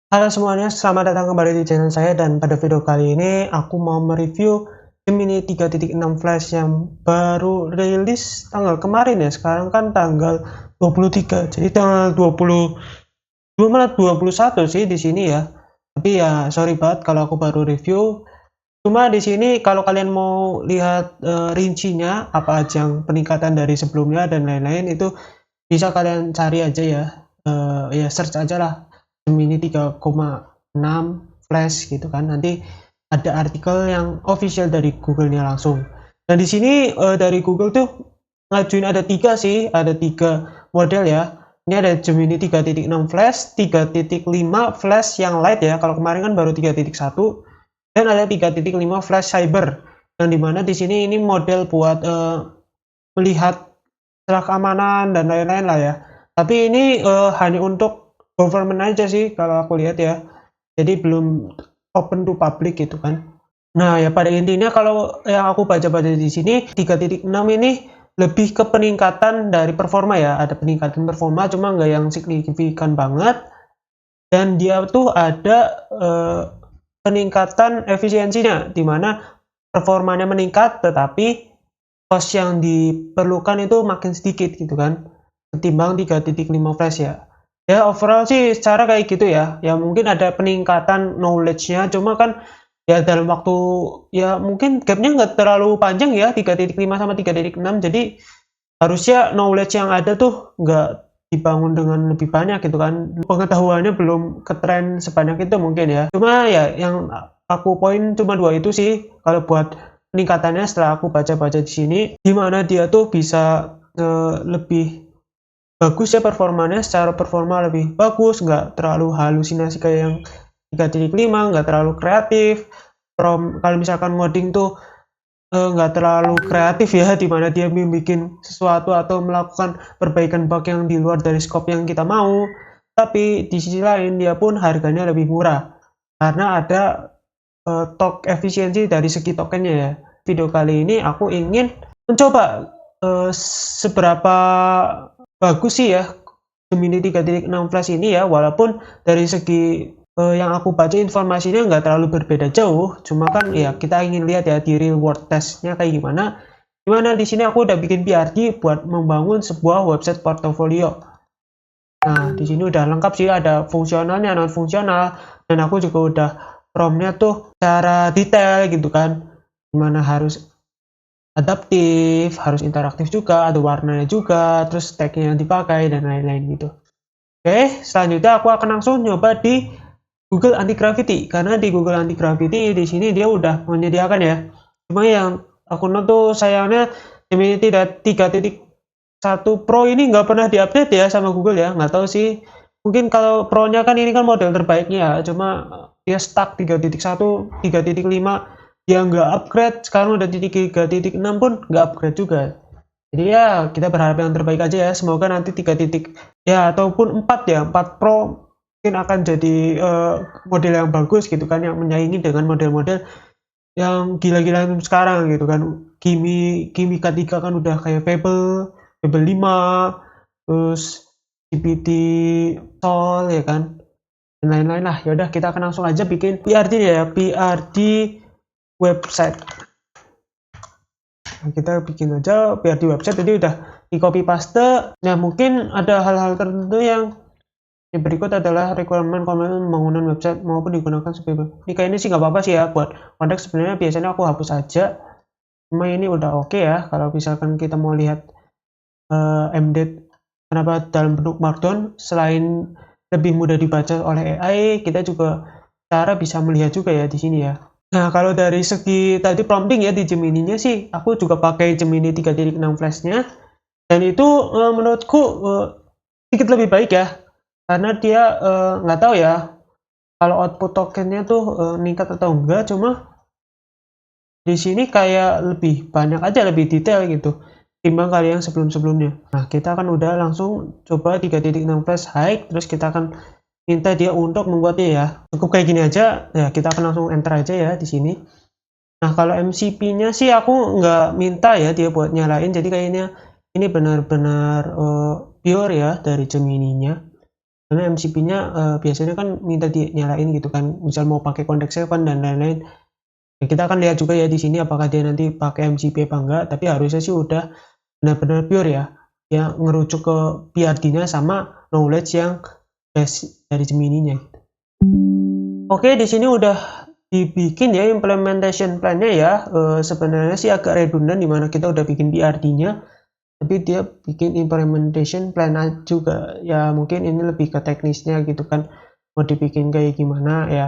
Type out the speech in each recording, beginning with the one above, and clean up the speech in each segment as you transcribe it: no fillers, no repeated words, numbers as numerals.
Halo semuanya, selamat datang kembali di channel saya dan pada video kali ini aku mau mereview Gemini 3.6 Flash yang baru rilis tanggal kemarin ya. Sekarang kan tanggal 23. Jadi tanggal 22 malah 21 sih di sini ya. Tapi ya sorry banget kalau aku baru review. Cuma di sini kalau kalian mau lihat rincinya apa aja yang peningkatan dari sebelumnya dan lain-lain itu bisa kalian cari aja ya. Ya search aja lah Gemini 3,6 Flash gitu kan, nanti ada artikel yang official dari Google-nya langsung. Dan di sini dari Google tuh ngajuin ada tiga sih, ada tiga model ya. Ini ada Gemini 3.6 Flash, 3.5 Flash yang light ya. Kalau kemarin kan baru 3.1, dan ada 3.5 Flash Cyber. Yang dimana di sini ini model buat melihat celah keamanan dan lain-lain lah ya. Tapi ini hanya untuk government aja sih kalau aku lihat ya. Jadi belum open to public gitu kan. Nah, ya pada intinya kalau yang aku baca-baca di sini 3.6 ini lebih ke peningkatan dari performa ya. Ada peningkatan performa cuma nggak yang signifikan banget. Dan dia tuh ada peningkatan efisiensinya di mana performanya meningkat tetapi cost yang diperlukan itu makin sedikit gitu kan ketimbang 3.5 Flash ya. Ya overall sih secara kayak gitu ya. Ya mungkin ada peningkatan knowledge-nya cuma kan ya dalam waktu ya mungkin gapnya nggak terlalu panjang ya 3.5 sama 3.6, jadi harusnya knowledge yang ada tuh nggak dibangun dengan lebih banyak gitu kan, pengetahuannya belum ke trend sebanyak itu mungkin ya. Cuma ya yang aku poin cuma dua itu sih kalau buat peningkatannya setelah aku baca-baca di sini, gimana dia tuh bisa lebih bagus ya performanya, secara performa lebih bagus, nggak terlalu halusinasi kayak yang 3.5, nggak terlalu kreatif. Kalau misalkan ngoding tuh nggak terlalu kreatif ya, dimana dia bikin sesuatu atau melakukan perbaikan bug yang di luar dari scope yang kita mau. Tapi di sisi lain dia pun harganya lebih murah karena ada tok efisiensi dari segi tokennya ya. Video kali ini aku ingin mencoba seberapa bagus sih ya Gemini 3.6 Flash ini ya, walaupun dari segi yang aku baca informasinya nggak terlalu berbeda jauh, cuma kan ya kita ingin lihat ya di real world testnya kayak gimana. Dimana di sini aku udah bikin PRD buat membangun sebuah website portofolio. Nah di sini udah lengkap sih, ada fungsionalnya, non fungsional, dan aku juga udah promnya tuh secara detail gitu kan, gimana harus adaptif, harus interaktif juga, ada warnanya juga, terus tagnya yang dipakai dan lain-lain gitu. Oke, selanjutnya aku akan langsung nyoba di Google Anti Gravity, karena di Google Anti Gravity di sini dia udah menyediakan ya. Cuma yang aku tuh sayangnya Gemini 3.1 Pro ini nggak pernah diupdate ya sama Google ya, nggak tahu sih. Mungkin kalau Pro-nya kan ini kan model terbaiknya ya, cuma dia stuck 3.1, 3.5 dia nggak upgrade, sekarang udah di 3.6 pun nggak upgrade juga. Jadi ya kita berharap yang terbaik aja ya, semoga nanti 3 titik ya ataupun 4 ya, 4 Pro mungkin akan jadi model yang bagus gitu kan, yang menyaingi dengan model-model yang gila-gila sekarang gitu kan. Kimi K3 kan udah kayak Fable 5, terus GPT Sol ya kan, dan lain-lain lah. Ya udah kita akan langsung aja bikin PRD ya, PRD website. Nah, kita bikin aja biar di website, jadi udah di copy paste. Nah mungkin ada hal-hal tertentu yang berikut adalah requirement pembangunan website maupun digunakan sebagai ini kayaknya sih nggak apa-apa sih ya, buat konteks sebenarnya biasanya aku hapus aja, cuma ini udah oke ya. Kalau misalkan kita mau lihat embed kenapa dalam bentuk markdown, selain lebih mudah dibaca oleh AI, kita juga cara bisa melihat juga ya di sini ya. Nah, kalau dari segi tadi prompting ya di Gemini-nya sih, aku juga pakai Gemini 3.6 Flash-nya, dan itu menurutku sedikit lebih baik ya, karena dia nggak tahu ya kalau output tokennya tuh meningkat atau enggak, cuma di sini kayak lebih banyak aja, lebih detail gitu timbang kali yang sebelum-sebelumnya. Nah, kita akan udah langsung coba 3.6 Flash high, terus kita akan minta dia untuk membuatnya ya. Cukup kayak gini aja, ya kita akan langsung enter aja ya di sini. Nah, kalau MCP-nya sih aku nggak minta ya dia buat nyalain, jadi kayaknya ini benar-benar pure ya dari Gemini-nya. karena MCP-nya biasanya kan minta dinyalain gitu kan, misal mau pakai Context Event dan lain-lain. Ya, kita akan lihat juga ya di sini apakah dia nanti pakai MCP apa enggak, tapi harusnya sih udah benar-benar pure ya, yang ngerujuk ke PRD-nya sama knowledge yang base dari Gemini-nya. Oke, di sini udah dibikin ya implementation plan-nya ya. Sebenarnya sih agak redundant dimana kita udah bikin PRD-nya, tapi dia bikin implementation plan juga ya. Mungkin ini lebih ke teknisnya gitu kan, mau dibikin kayak gimana ya.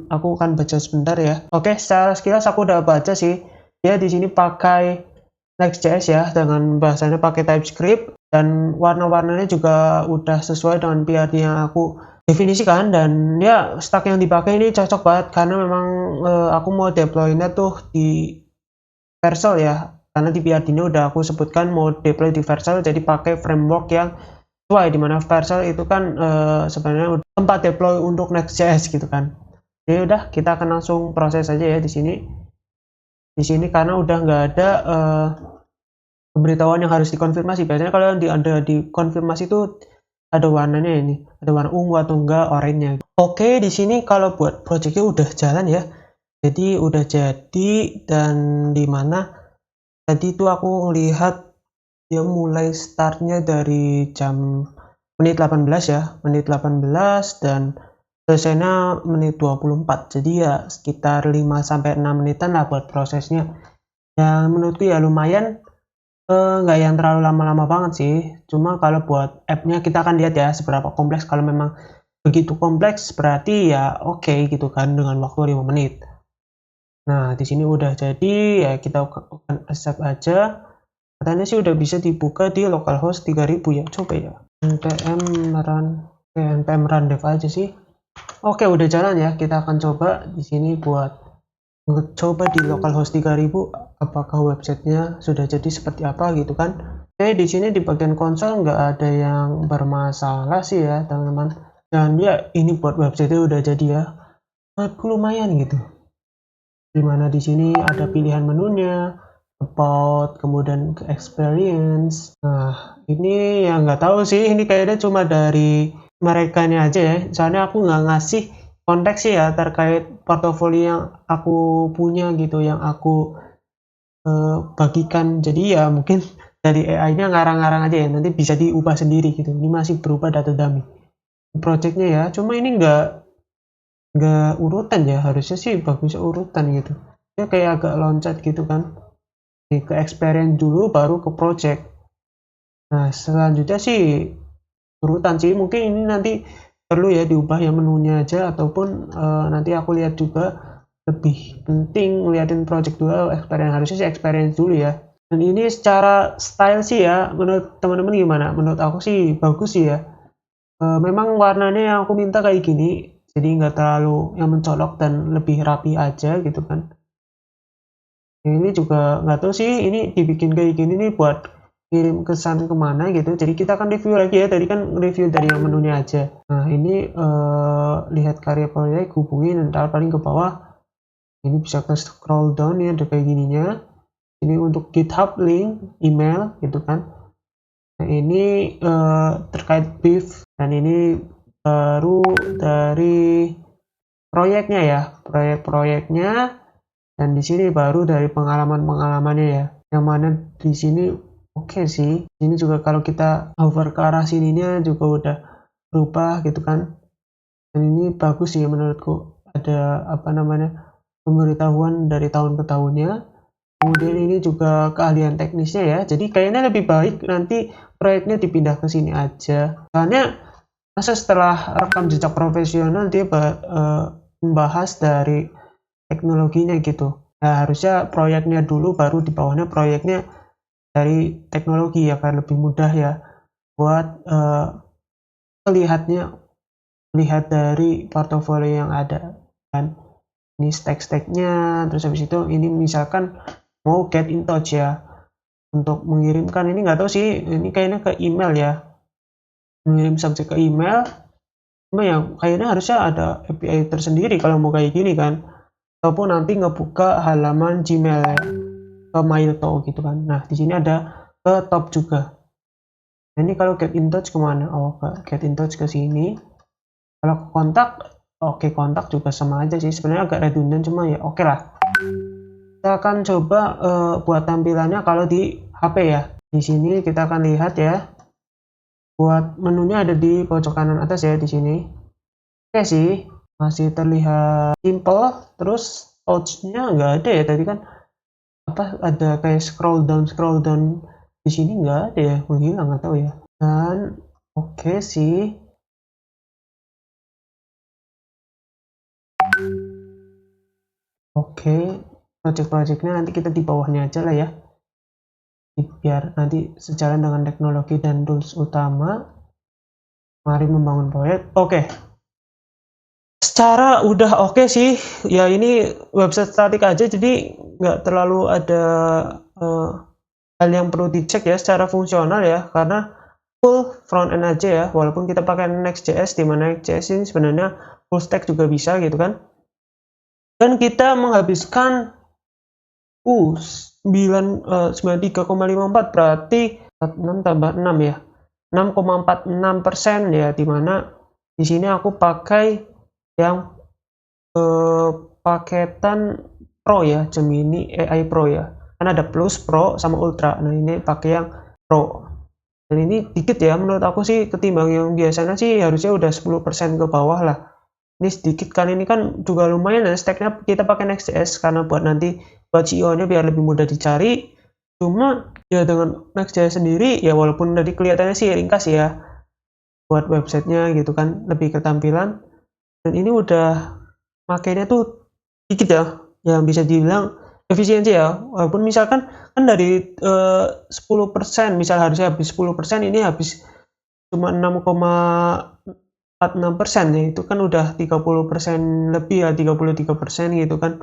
Aku akan baca sebentar ya. Oke, secara sekilas aku udah baca sih. Dia di sini pakai Next.js ya, dengan bahasanya pakai TypeScript, dan warna-warnanya juga udah sesuai dengan PRD yang aku definisikan. Dan ya stack yang dipakai ini cocok banget karena memang aku mau deploy-nya tuh di Vercel ya, karena di PRD-nya udah aku sebutkan mau deploy di Vercel, jadi pakai framework yang sesuai, dimana Vercel itu kan sebenarnya tempat deploy untuk Next.js gitu kan. Jadi udah, kita akan langsung proses aja ya di sini. Di sini karena udah nggak ada pemberitahuan yang harus dikonfirmasi. Biasanya kalau ada dikonfirmasi itu ada warnanya, ini ada warna ungu atau enggak oranye. Oke, di sini kalau buat projectnya udah jalan ya, jadi udah jadi. Dan dimana tadi itu aku lihat dia mulai startnya dari menit 18 ya, menit 18, dan selesainya menit 24. Jadi ya sekitar 5-6 menitan lah buat prosesnya. Dan menurutku ya lumayan, nggak yang terlalu lama-lama banget sih. Cuma kalau buat app-nya kita akan lihat ya seberapa kompleks. Kalau memang begitu kompleks berarti ya oke gitu kan dengan waktu 5 menit. Nah, di sini udah jadi ya, kita akan accept aja. Katanya sih udah bisa dibuka di localhost 3000 ya. Coba ya. npm run dev aja sih. Oke, udah jalan ya. Kita akan coba di sini buat coba di localhost 3000 apakah websitenya sudah jadi seperti apa gitu kan. Oke, di sini di bagian konsol nggak ada yang bermasalah sih ya teman-teman. Dan ya ini buat websitenya udah jadi ya. Menurutku lumayan gitu. Dimana di sini ada pilihan menunya, about, kemudian ke experience. Nah, ini yang nggak tahu sih, ini kayaknya cuma dari mereka aja ya. Soalnya aku nggak ngasih konteks sih ya terkait portofolio yang aku punya gitu, yang aku bagikan. Jadi ya mungkin dari AI-nya ngarang-ngarang aja ya, nanti bisa diubah sendiri gitu. Ini masih berupa data dummy projectnya ya. Cuma ini nggak urutan ya, harusnya sih bagusnya urutan gitu ya, kayak agak loncat gitu kan. Nih, ke experience dulu baru ke project. Nah, selanjutnya sih urutan sih, mungkin ini nanti perlu ya diubah ya menunya aja, ataupun nanti aku lihat juga lebih penting ngeliatin project dulu, experience. Harusnya sih experience dulu ya. Dan ini secara style sih ya, menurut teman-teman gimana? Menurut aku sih bagus sih ya. Memang warnanya yang aku minta kayak gini, jadi nggak terlalu yang mencolok dan lebih rapi aja gitu kan. Ini juga nggak tahu sih ini dibikin kayak gini nih buat kirim kesan kemana gitu. Jadi kita akan review lagi ya, tadi kan review dari yang menunya aja. Nah, ini lihat karya proyek, hubungi, ntar paling ke bawah. Ini bisa ke scroll down ya, ada kayak gininya. Ini untuk GitHub link, email gitu kan. Nah, ini terkait brief, dan ini baru dari proyeknya ya, proyek-proyeknya. Dan di sini baru dari pengalaman-pengalamannya ya, yang mana di sini oke sih. Ini juga kalau kita hover ke arah sininya juga udah berubah gitu kan. Dan ini bagus sih menurutku, ada apa namanya, pemberitahuan dari tahun ke tahunnya. Kemudian ini juga keahlian teknisnya ya, jadi kayaknya lebih baik nanti proyeknya dipindah ke sini aja. Soalnya masa setelah rekam jejak profesional dia membahas dari teknologinya gitu. Nah, harusnya proyeknya dulu baru di bawahnya proyeknya dari teknologi ya, akan lebih mudah ya buat lihat dari portofolio yang ada kan. Ini stack-stacknya, terus habis itu ini misalkan mau get in touch ya, untuk mengirimkan. Ini nggak tahu sih, ini kayaknya ke email ya, mengirim subjek ke email. Cuma yang kayaknya harusnya ada API tersendiri kalau mau kayak gini kan, ataupun nanti ngebuka halaman Gmail ya, ke Mailto gitu kan. Nah, di sini ada ke top juga. Nah, ini kalau get in touch kemana? Oh, get in touch ke sini. Kalau kontak, oke, kontak juga sama aja sih, sebenarnya agak redundant, cuma ya oke lah. Kita akan coba buat tampilannya kalau di HP ya. Di sini kita akan lihat ya, buat menunya ada di pojok kanan atas ya, di sini. Oke sih, masih terlihat simple. Terus touch-nya nggak ada ya, tadi kan apa ada kayak scroll down di sini nggak ada ya, menghilang atau ya. Dan oke sih. Oke, project-projectnya nanti kita di bawahnya aja lah ya, biar nanti sejalan dengan teknologi dan tools utama. Mari membangun proyek. Oke, secara udah oke sih ya, ini website statik aja, jadi nggak terlalu ada hal yang perlu dicek ya secara fungsional ya, karena full front end aja ya, walaupun kita pakai Next.js, dimana Next.js ini sebenarnya full stack juga bisa gitu kan. Dan kita menghabiskan 93,54, berarti 6 tambah 6 ya, 6,46% ya, dimana di sini aku pakai yang paketan Pro ya, Gemini AI Pro ya, kan ada Plus, Pro, sama Ultra. Nah, ini pakai yang Pro, dan ini dikit ya menurut aku sih, ketimbang yang biasanya sih harusnya udah 10% ke bawah lah. Ini sedikit kan, ini kan juga lumayan ya, stacknya kita pakai Next.js karena buat nanti buat CEO nya biar lebih mudah dicari. Cuma ya dengan Next.js sendiri ya, walaupun tadi kelihatannya sih ringkas ya buat websitenya gitu kan, lebih ketampilan, dan ini udah makainya tuh dikit ya, yang bisa dibilang efisiensi ya. Walaupun misalkan kan dari 10%, misal harusnya habis 10%, ini habis cuma 6,46% ya, itu kan udah 30% lebih ya, 33% gitu kan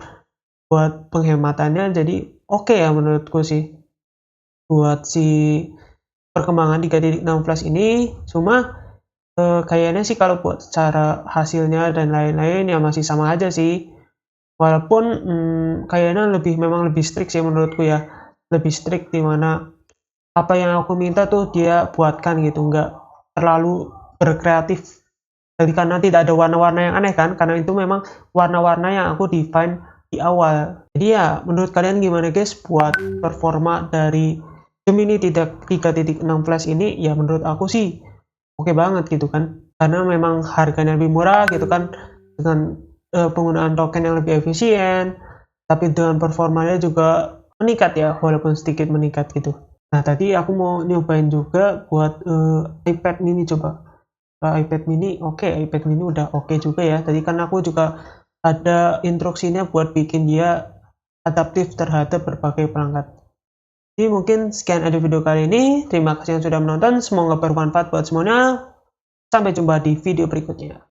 buat penghematannya. Jadi oke ya menurutku sih buat si perkembangan 3.6 Flash ini. Cuma kayaknya sih kalau buat cara hasilnya dan lain-lain ya masih sama aja sih, walaupun kayaknya memang lebih strict sih menurutku ya, lebih strict dimana apa yang aku minta tuh dia buatkan gitu, nggak terlalu berkreatif. Jadi karena tidak ada warna-warna yang aneh kan, karena itu memang warna-warna yang aku define di awal. Jadi ya menurut kalian gimana guys buat performa dari Gemini 3.6 Flash ini? Ya menurut aku sih oke banget gitu kan, karena memang harganya lebih murah gitu kan, dengan penggunaan token yang lebih efisien, tapi dengan performanya juga meningkat ya, walaupun sedikit meningkat gitu. Nah, tadi aku mau nyobain juga buat iPad mini, coba iPad mini. Oke, iPad mini udah oke juga ya. Tadi kan aku juga ada instruksinya buat bikin dia adaptif terhadap berbagai perangkat. Jadi mungkin sekian ada video kali ini. Terima kasih yang sudah menonton, semoga bermanfaat buat semuanya. Sampai jumpa di video berikutnya.